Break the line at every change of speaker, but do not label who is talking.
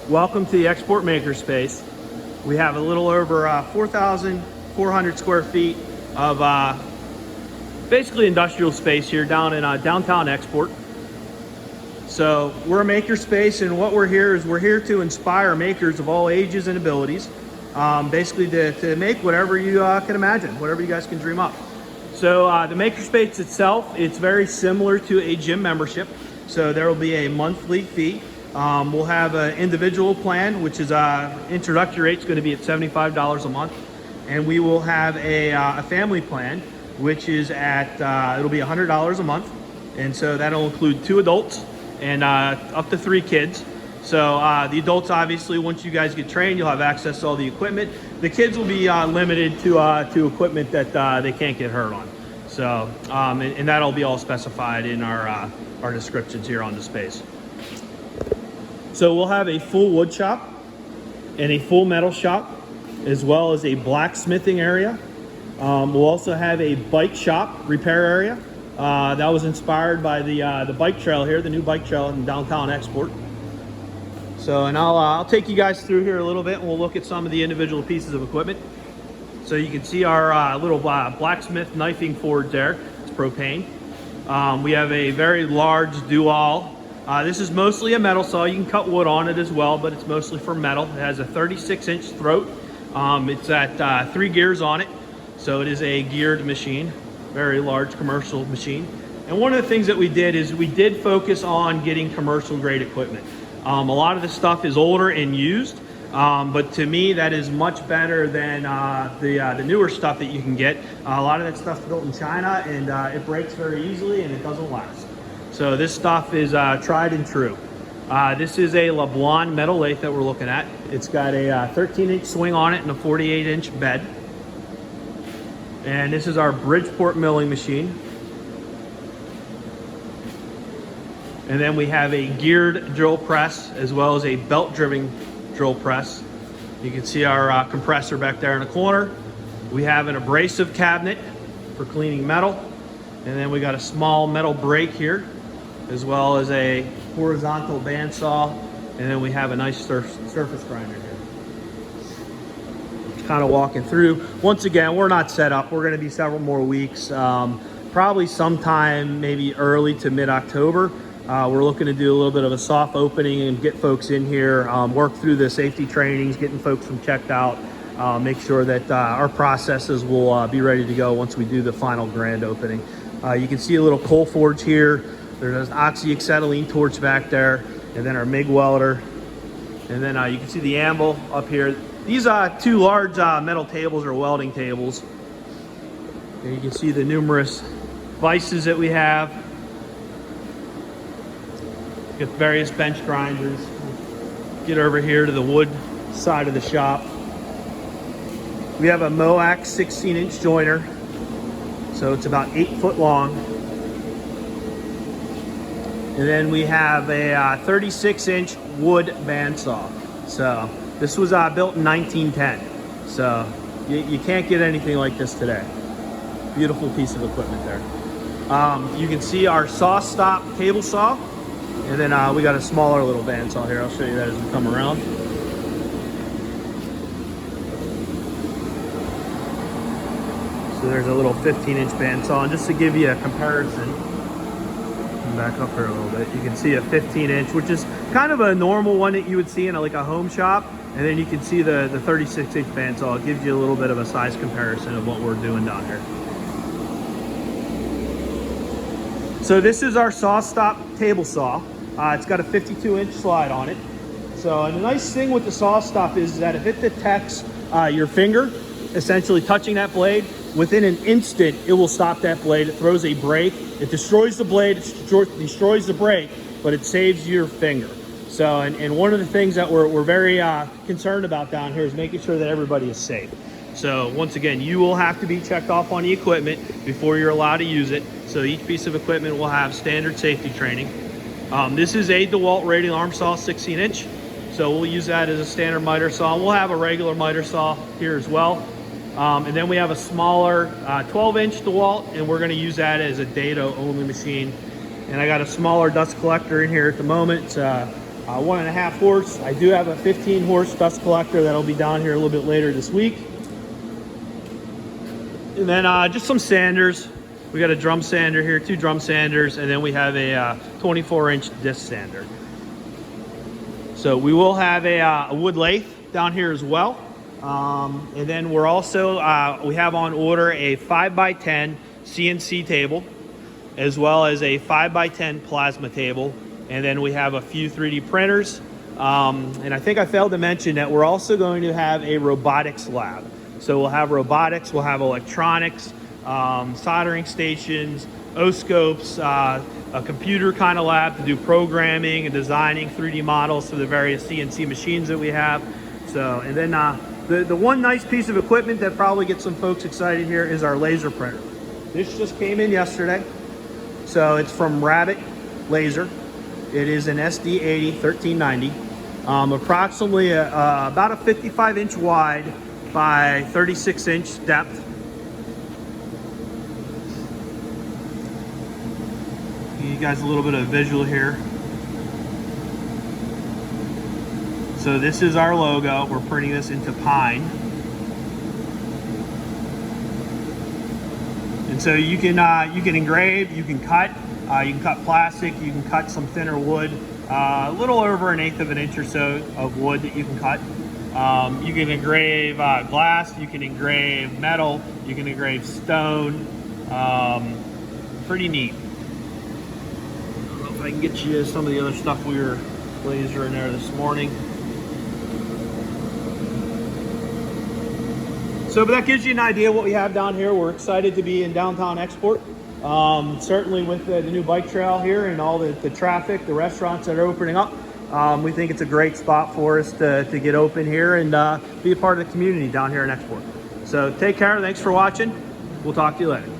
Welcome to the Export Makerspace. We have a little over 4,400 square feet of basically industrial space here down in downtown Export. So we're a makerspace, and what we're here to inspire makers of all ages and abilities, basically to make whatever you can imagine, whatever you guys can dream up. So the makerspace itself, it's very similar to a gym membership. So there will be a monthly fee. We'll have an individual plan, which is introductory rate is going to be at $75 a month, and we will have a family plan, which is at it'll be $100 a month, and so that'll include 2 adults and up to 3 kids. So the adults, obviously, once you guys get trained, you'll have access to all the equipment. The kids will be limited to equipment that they can't get hurt on. So and that'll be all specified in our descriptions here on the space. So we'll have a full wood shop and a full metal shop, as well as a blacksmithing area. We'll also have a bike shop repair area. That was inspired by the bike trail here, the new bike trail in downtown Export. So, and I'll take you guys through here a little bit, and we'll look at some of the individual pieces of equipment. So you can see our little blacksmith knifing forge there. It's propane. We have a very large Dual. This is mostly a metal saw. You can cut wood on it as well, but it's mostly for metal. It has a 36-inch throat. It's at 3 gears on it, so it is a geared machine, very large commercial machine. And one of the things that we did is we did focus on getting commercial grade equipment. A lot of the stuff is older and used, but to me that is much better than the newer stuff that you can get. A lot of that stuff is built in China, and it breaks very easily and it doesn't last. So this stuff is tried and true. This is a LeBlanc metal lathe that we're looking at. It's got a 13-inch swing on it and a 48-inch bed. And this is our Bridgeport milling machine. And then we have a geared drill press, as well as a belt-driven drill press. You can see our compressor back there in the corner. We have an abrasive cabinet for cleaning metal. And then we got a small metal brake here, as well as a horizontal bandsaw, and then we have a nice surface grinder here. Kind of walking through. Once again, we're not set up. We're going to be several more weeks, probably sometime maybe early to mid-October. We're looking to do a little bit of a soft opening and get folks in here, work through the safety trainings, getting folks from checked out, make sure that our processes will be ready to go once we do the final grand opening. You can see a little coal forge here. There's an oxyacetylene torch back there, and then our MIG welder. And then you can see the anvil up here. These 2 large metal tables are welding tables. And you can see the numerous vices that we have. Get various bench grinders. Get over here to the wood side of the shop. We have a Moax 16-inch joiner. So it's about 8 foot long. And then we have a 36-inch wood bandsaw. So this was built in 1910. So you can't get anything like this today. Beautiful piece of equipment there. You can see our SawStop table saw. And then we got a smaller little bandsaw here. I'll show you that as we come around. So there's a little 15-inch bandsaw. And just to give you a comparison, back up here a little bit, you can see a 15-inch, which is kind of a normal one that you would see in like a home shop, and then you can see the 36-inch bandsaw. It gives you a little bit of a size comparison of what we're doing down here. So this is our SawStop table saw. It's got a 52-inch slide on it. So, and the nice thing with the SawStop is that if it detects your finger essentially touching that blade, within an instant it will stop that blade. It throws a brake. It destroys the blade, it destroys the brake, but it saves your finger. So, and one of the things that we're very concerned about down here is making sure that everybody is safe. So once again, you will have to be checked off on the equipment before you're allowed to use it. So each piece of equipment will have standard safety training. This is a DeWalt radial arm saw, 16-inch. So we'll use that as a standard miter saw. We'll have a regular miter saw here as well. And then we have a smaller 12-inch DeWalt, and we're going to use that as a dado only machine. And I got a smaller dust collector in here at the moment. It's 1.5 horse. I do have a 15 horse dust collector that'll be down here a little bit later this week. And then just some sanders. We got a drum sander here, 2 drum sanders, and then we have a 24-inch disc sander. So we will have a wood lathe down here as well. And then we're also, we have on order a 5x10 CNC table, as well as a 5x10 plasma table. And then we have a few 3D printers. And I think I failed to mention that we're also going to have a robotics lab. So we'll have robotics, we'll have electronics, soldering stations, oscopes, a computer kind of lab to do programming and designing 3D models for the various CNC machines that we have. So, and then the one nice piece of equipment that probably gets some folks excited here is our laser printer. This just came in yesterday. So it's from Rabbit Laser. It is an SD80 1390, approximately about a 55-inch wide by 36-inch depth. Give you guys a little bit of visual here. So this is our logo. We're printing this into pine. And so you can engrave, you can cut plastic, you can cut some thinner wood, a little over 1/8 of an inch or so of wood that you can cut. You can engrave glass, you can engrave metal, you can engrave stone. Pretty neat. I don't know if I can get you some of the other stuff we were lasering there this morning. So, but that gives you an idea what we have down here. We're excited to be in downtown Export. Certainly with the new bike trail here and all the traffic, the restaurants that are opening up, we think it's a great spot for us to get open here and be a part of the community down here in Export. So take care. Thanks for watching. We'll talk to you later.